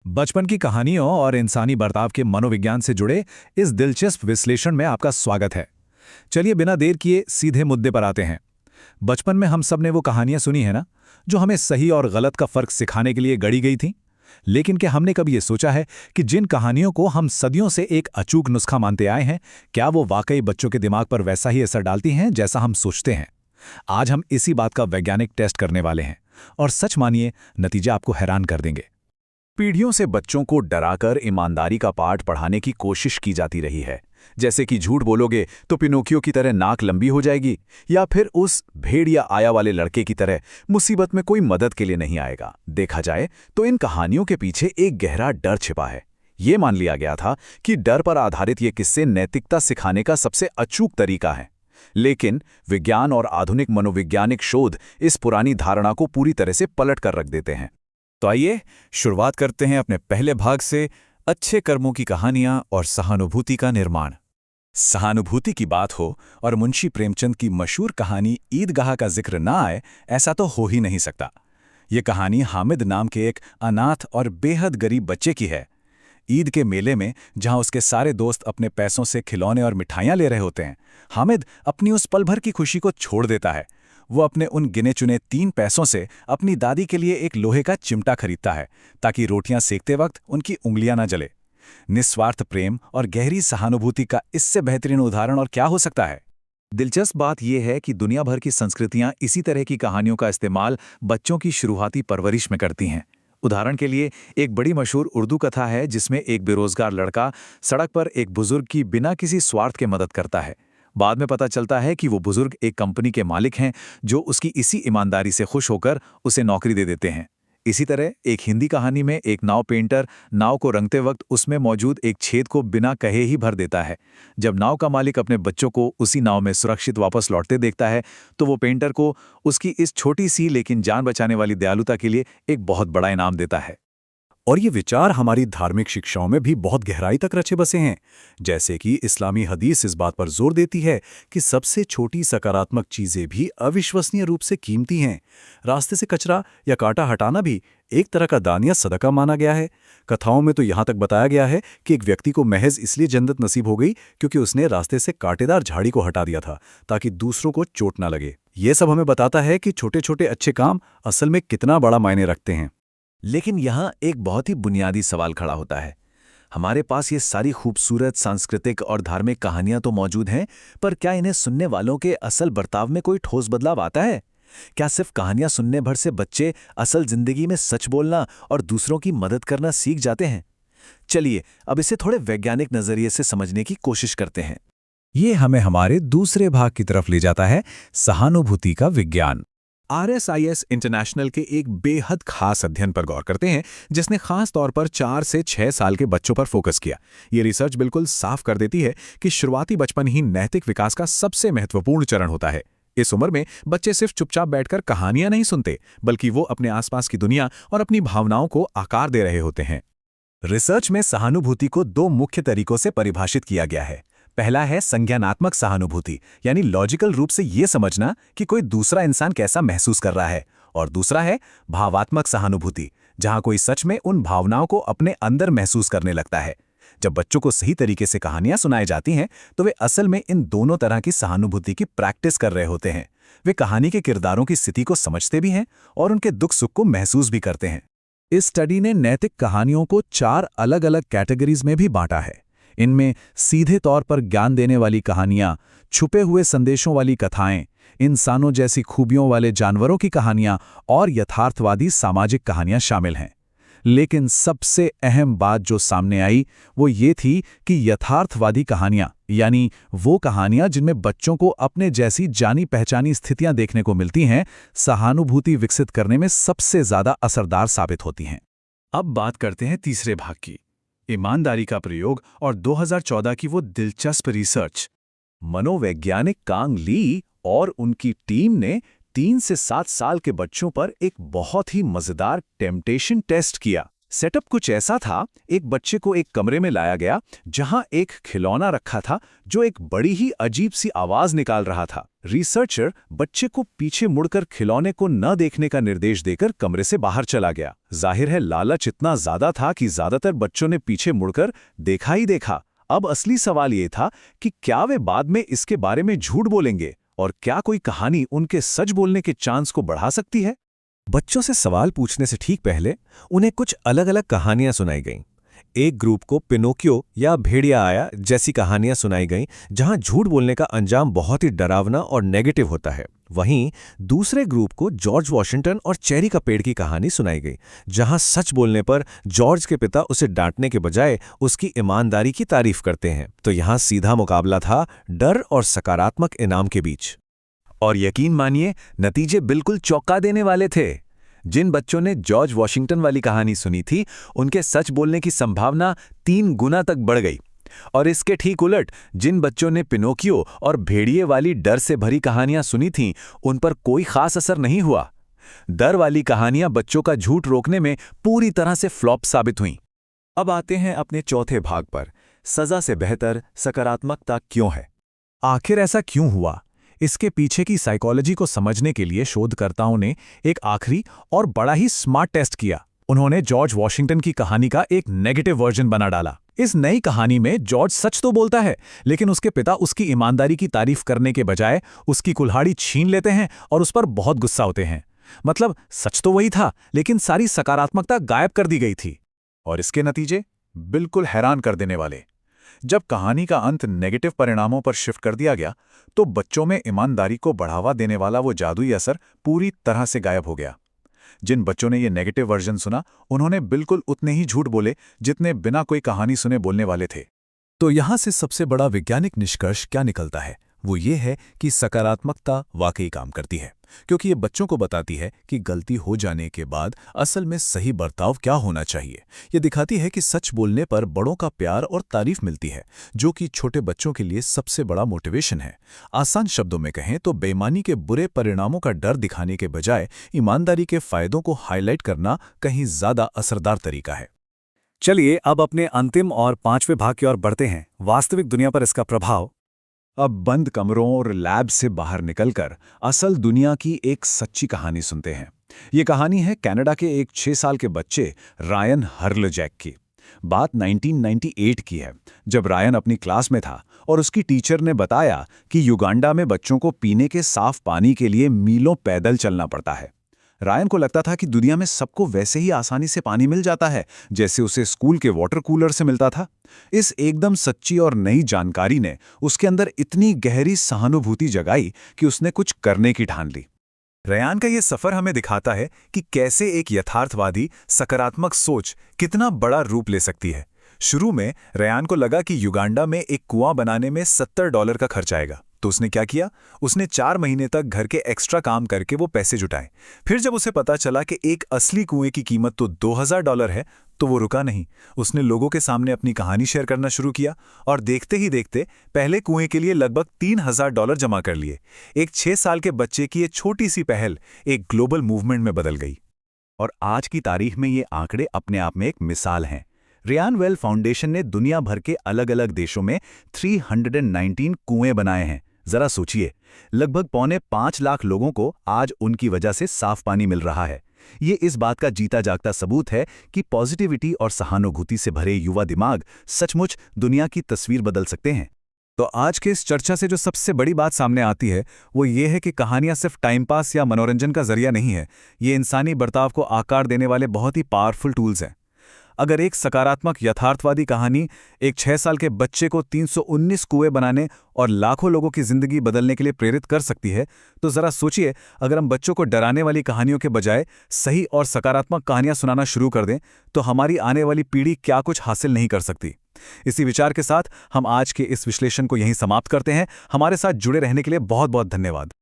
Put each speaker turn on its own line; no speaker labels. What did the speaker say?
बचपन की कहानियों और इंसानी बर्ताव के मनोविज्ञान से जुड़े इस दिलचस्प विश्लेषण में आपका स्वागत है। चलिए बिना देर किए सीधे मुद्दे पर आते हैं। बचपन में हम सब ने वो कहानियां सुनी है ना, जो हमें सही और गलत का फर्क सिखाने के लिए गढ़ी गई थी। लेकिन क्या हमने कभी ये सोचा है कि जिन कहानियों को हम सदियों से एक अचूक नुस्खा मानते आए हैं, क्या वो वाकई बच्चों के दिमाग पर वैसा ही असर डालती हैं जैसा हम सोचते हैं? आज हम इसी बात का वैज्ञानिक टेस्ट करने वाले हैं, और सच मानिए, नतीजा आपको हैरान कर देंगे। पीढ़ियों से बच्चों को डराकर ईमानदारी का पाठ पढ़ाने की कोशिश की जाती रही है, जैसे कि झूठ बोलोगे तो पिनोकियो की तरह नाक लंबी हो जाएगी, या फिर उस भेड़िया आया वाले लड़के की तरह मुसीबत में कोई मदद के लिए नहीं आएगा। देखा जाए तो इन कहानियों के पीछे एक गहरा डर छिपा है। ये मान लिया गया था कि डर पर आधारित ये किस्से नैतिकता सिखाने का सबसे अचूक तरीका है। लेकिन विज्ञान और आधुनिक मनोवैज्ञानिक शोध इस पुरानी धारणा को पूरी तरह से पलट कर रख देते हैं। तो आइए शुरुआत करते हैं अपने पहले भाग से, अच्छे कर्मों की कहानियां और सहानुभूति का निर्माण। सहानुभूति की बात हो और मुंशी प्रेमचंद की मशहूर कहानी ईदगाह का जिक्र ना आए, ऐसा तो हो ही नहीं सकता। ये कहानी हामिद नाम के एक अनाथ और बेहद गरीब बच्चे की है। ईद के मेले में जहां उसके सारे दोस्त अपने पैसों से खिलौने और मिठाइयां ले रहे होते हैं, हामिद अपनी उस पल भर की खुशी को छोड़ देता है। वो अपने उन गिने चुने 3 पैसों से अपनी दादी के लिए एक लोहे का चिमटा खरीदता है, ताकि रोटियां सेकते वक्त उनकी उंगलियां न जले। निस्वार्थ प्रेम और गहरी सहानुभूति का इससे बेहतरीन उदाहरण और क्या हो सकता है? दिलचस्प बात यह है कि दुनिया भर की संस्कृतियां इसी तरह की कहानियों का इस्तेमाल बच्चों की शुरुआती परवरिश में करती हैं। उदाहरण के लिए, एक बड़ी मशहूर उर्दू कथा है जिसमें एक बेरोजगार लड़का सड़क पर एक बुजुर्ग की बिना किसी स्वार्थ के मदद करता है। बाद में पता चलता है कि वो बुजुर्ग एक कंपनी के मालिक हैं, जो उसकी इसी ईमानदारी से खुश होकर उसे नौकरी दे देते हैं। इसी तरह एक हिंदी कहानी में एक नाव पेंटर नाव को रंगते वक्त उसमें मौजूद एक छेद को बिना कहे ही भर देता है। जब नाव का मालिक अपने बच्चों को उसी नाव में सुरक्षित वापस लौटते देखता है, तो वो पेंटर को उसकी इस छोटी सी लेकिन जान बचाने वाली दयालुता के लिए एक बहुत बड़ा इनाम देता है। और ये विचार हमारी धार्मिक शिक्षाओं में भी बहुत गहराई तक रचे बसे हैं। जैसे कि इस्लामी हदीस इस बात पर जोर देती है कि सबसे छोटी सकारात्मक चीज़ें भी अविश्वसनीय रूप से कीमती हैं। रास्ते से कचरा या कांटा हटाना भी एक तरह का दान या सदका माना गया है। कथाओं में तो यहाँ तक बताया गया है कि एक व्यक्ति को महज इसलिए जन्नत नसीब हो गई क्योंकि उसने रास्ते से कांटेदार झाड़ी को हटा दिया था, ताकि दूसरों को चोट ना लगे। ये सब हमें बताता है कि छोटे छोटे अच्छे काम असल में कितना बड़ा मायने रखते हैं।
लेकिन यहाँ एक बहुत ही बुनियादी सवाल खड़ा होता है। हमारे पास ये सारी खूबसूरत सांस्कृतिक और धार्मिक कहानियां तो मौजूद हैं, पर क्या इन्हें सुनने वालों के असल बर्ताव में कोई ठोस बदलाव आता है? क्या सिर्फ कहानियां सुनने भर से बच्चे असल जिंदगी में सच बोलना और दूसरों की मदद करना सीख जाते हैं? चलिए अब इसे थोड़े वैज्ञानिक नजरिए से समझने की कोशिश करते हैं।
ये हमें हमारे दूसरे भाग की तरफ ले जाता है, सहानुभूति का विज्ञान। RSIS इंटरनेशनल के एक बेहद खास अध्ययन पर गौर करते हैं, जिसने खास तौर पर 4 से 6 साल के बच्चों पर फोकस किया। ये रिसर्च बिल्कुल साफ कर देती है कि शुरुआती बचपन ही नैतिक विकास का सबसे महत्वपूर्ण चरण होता है। इस उम्र में बच्चे सिर्फ चुपचाप बैठकर कहानियां नहीं सुनते, बल्कि वो अपने आसपास की दुनिया और अपनी भावनाओं को आकार दे रहे होते हैं। रिसर्च में सहानुभूति को 2 मुख्य तरीकों से परिभाषित किया गया है। पहला है संज्ञानात्मक सहानुभूति, यानी लॉजिकल रूप से ये समझना कि कोई दूसरा इंसान कैसा महसूस कर रहा है, और दूसरा है भावात्मक सहानुभूति, जहां कोई सच में उन भावनाओं को अपने अंदर महसूस करने लगता है। जब बच्चों को सही तरीके से कहानियां सुनाई जाती हैं, तो वे असल में इन दोनों तरह की सहानुभूति की प्रैक्टिस कर रहे होते हैं। वे कहानी के किरदारों की स्थिति को समझते भी हैं और उनके दुख सुख को महसूस भी करते हैं। इस स्टडी ने नैतिक कहानियों को 4 अलग-अलग कैटेगरीज में भी बांटा है। इनमें सीधे तौर पर ज्ञान देने वाली कहानियां, छुपे हुए संदेशों वाली कथाएं, इंसानों जैसी खूबियों वाले जानवरों की कहानियां और यथार्थवादी सामाजिक कहानियां शामिल हैं। लेकिन सबसे अहम बात जो सामने आई वो ये थी कि यथार्थवादी कहानियां, यानी वो कहानियां जिनमें बच्चों को अपने जैसी जानी पहचानी स्थितियां देखने को मिलती हैं, सहानुभूति विकसित करने में सबसे ज्यादा असरदार साबित होती हैं। अब बात करते हैं तीसरे भाग की, ईमानदारी का प्रयोग और 2014 की वो दिलचस्प रिसर्च। मनोवैज्ञानिक कांग ली और उनकी टीम ने 3 से 7 साल के बच्चों पर एक बहुत ही मजेदार टेम्पटेशन टेस्ट किया।
सेटअप कुछ ऐसा था, एक बच्चे को एक कमरे में लाया गया जहां एक खिलौना रखा था जो एक बड़ी ही अजीब सी आवाज निकाल रहा था। रिसर्चर बच्चे को पीछे मुड़कर खिलौने को न देखने का निर्देश देकर कमरे से बाहर चला गया। जाहिर है लालच इतना ज्यादा था कि ज्यादातर बच्चों ने पीछे मुड़कर देखा ही देखा। अब असली सवाल ये था कि क्या वे बाद में इसके बारे में झूठ बोलेंगे और क्या कोई कहानी उनके सच बोलने के चांस को बढ़ा सकती है।
बच्चों से सवाल पूछने से ठीक पहले उन्हें कुछ अलग अलग कहानियां सुनाई गईं। एक ग्रुप को पिनोकियो या भेड़िया आया जैसी कहानियां सुनाई गईं, जहां झूठ बोलने का अंजाम बहुत ही डरावना और नेगेटिव होता है। वहीं दूसरे ग्रुप को जॉर्ज वॉशिंगटन और चेरी का पेड़ की कहानी सुनाई गई, जहां सच बोलने पर जॉर्ज के पिता उसे डांटने के बजाय उसकी ईमानदारी की तारीफ करते हैं। तो यहां सीधा मुकाबला था डर और सकारात्मक इनाम के बीच।
और यकीन मानिए, नतीजे बिल्कुल चौंका देने वाले थे। जिन बच्चों ने जॉर्ज वॉशिंगटन वाली कहानी सुनी थी, उनके सच बोलने की संभावना 3 गुना तक बढ़ गई। और इसके ठीक उलट, जिन बच्चों ने पिनोकियो और भेड़िए वाली डर से भरी कहानियां सुनी थीं, उन पर कोई खास असर नहीं हुआ। डर वाली कहानियां बच्चों का झूठ रोकने में पूरी तरह से फ्लॉप साबित हुईं।
अब आते हैं अपने चौथे भाग पर, सजा से बेहतर सकारात्मकता क्यों है। आखिर ऐसा क्यों हुआ? इसके पीछे की साइकोलॉजी को समझने के लिए शोधकर्ताओं ने एक आखिरी और बड़ा ही स्मार्ट टेस्ट किया। उन्होंने जॉर्ज वॉशिंगटन की कहानी का एक नेगेटिव वर्जन बना डाला। इस नई कहानी में जॉर्ज सच तो बोलता है, लेकिन उसके पिता उसकी ईमानदारी की तारीफ करने के बजाय उसकी कुल्हाड़ी छीन लेते हैं और उस पर बहुत गुस्सा होते हैं। मतलब सच तो वही था, लेकिन सारी सकारात्मकता गायब कर दी गई थी। और इसके नतीजे बिल्कुल हैरान कर देने वाले। जब कहानी का अंत नेगेटिव परिणामों पर शिफ्ट कर दिया गया, तो बच्चों में ईमानदारी को बढ़ावा देने वाला वो जादुई असर पूरी तरह से गायब हो गया। जिन बच्चों ने ये नेगेटिव वर्जन सुना, उन्होंने बिल्कुल उतने ही झूठ बोले जितने बिना कोई कहानी सुने बोलने वाले थे।
तो यहां से सबसे बड़ा वैज्ञानिक निष्कर्ष क्या निकलता है? वो ये है कि सकारात्मकता वाकई काम करती है, क्योंकि ये बच्चों को बताती है कि गलती हो जाने के बाद असल में सही बर्ताव क्या होना चाहिए। ये दिखाती है कि सच बोलने पर बड़ों का प्यार और तारीफ मिलती है, जो कि छोटे बच्चों के लिए सबसे बड़ा मोटिवेशन है। आसान शब्दों में कहें तो बेईमानी के बुरे परिणामों का डर दिखाने के बजाय ईमानदारी के फायदों को हाईलाइट करना कहीं ज्यादा असरदार तरीका है।
चलिए अब अपने अंतिम और 5वें भाग की ओर बढ़ते हैं, वास्तविक दुनिया पर इसका प्रभाव।
अब बंद कमरों और लैब से बाहर निकलकर असल दुनिया की एक सच्ची कहानी सुनते हैं। ये कहानी है कनाडा के एक 6 साल के बच्चे रायन हर्लजैक की। बात 1998 की है, जब रायन अपनी क्लास में था और उसकी टीचर ने बताया कि युगांडा में बच्चों को पीने के साफ पानी के लिए मीलों पैदल चलना पड़ता है। रायन को लगता था कि दुनिया में सबको वैसे ही आसानी से पानी मिल जाता है जैसे उसे स्कूल के वाटर कूलर से मिलता था। इस एकदम सच्ची और नई जानकारी ने उसके अंदर इतनी गहरी सहानुभूति जगाई कि उसने कुछ करने की ठान ली।
रायन का ये सफर हमें दिखाता है कि कैसे एक यथार्थवादी सकारात्मक सोच कितना बड़ा रूप ले सकती है। शुरू में रायन को लगा कि युगांडा में एक कुआं बनाने में $70 का खर्च आएगा, तो उसने क्या किया? उसने 4 महीने तक घर के एक्स्ट्रा काम करके वो पैसे जुटाए। फिर जब उसे पता चला कि एक असली कुएं की कीमत तो $2000 है, तो वो रुका नहीं। उसने लोगों के सामने अपनी कहानी शेयर करना शुरू किया और देखते ही देखते पहले कुएं के लिए लगभग $3000 जमा कर लिए। एक 6 साल के बच्चे की ये छोटी सी पहल एक ग्लोबल मूवमेंट में बदल गई।
और आज की तारीख में ये आंकड़े अपने आप में एक मिसाल हैं। रियान वेल फाउंडेशन ने दुनिया भर के अलग अलग देशों में 319 कुएं बनाए हैं। जरा सोचिए, लगभग 4.25 लाख लोगों को आज उनकी वजह से साफ पानी मिल रहा है। ये इस बात का जीता जागता सबूत है कि पॉजिटिविटी और सहानुभूति से भरे युवा दिमाग सचमुच दुनिया की तस्वीर बदल सकते हैं।
तो आज के इस चर्चा से जो सबसे बड़ी बात सामने आती है वो ये है कि कहानियां सिर्फ टाइम पास या मनोरंजन का जरिया नहीं है, ये इंसानी बर्ताव को आकार देने वाले बहुत ही पावरफुल टूल्स हैं। अगर एक सकारात्मक यथार्थवादी कहानी एक 6 साल के बच्चे को 319 कुएं बनाने और लाखों लोगों की जिंदगी बदलने के लिए प्रेरित कर सकती है, तो जरा सोचिए अगर हम बच्चों को डराने वाली कहानियों के बजाय सही और सकारात्मक कहानियां सुनाना शुरू कर दें तो हमारी आने वाली पीढ़ी क्या कुछ हासिल नहीं कर सकती। इसी विचार के साथ हम आज के इस विश्लेषण को यहीं समाप्त करते हैं। हमारे साथ जुड़े रहने के लिए बहुत बहुत धन्यवाद।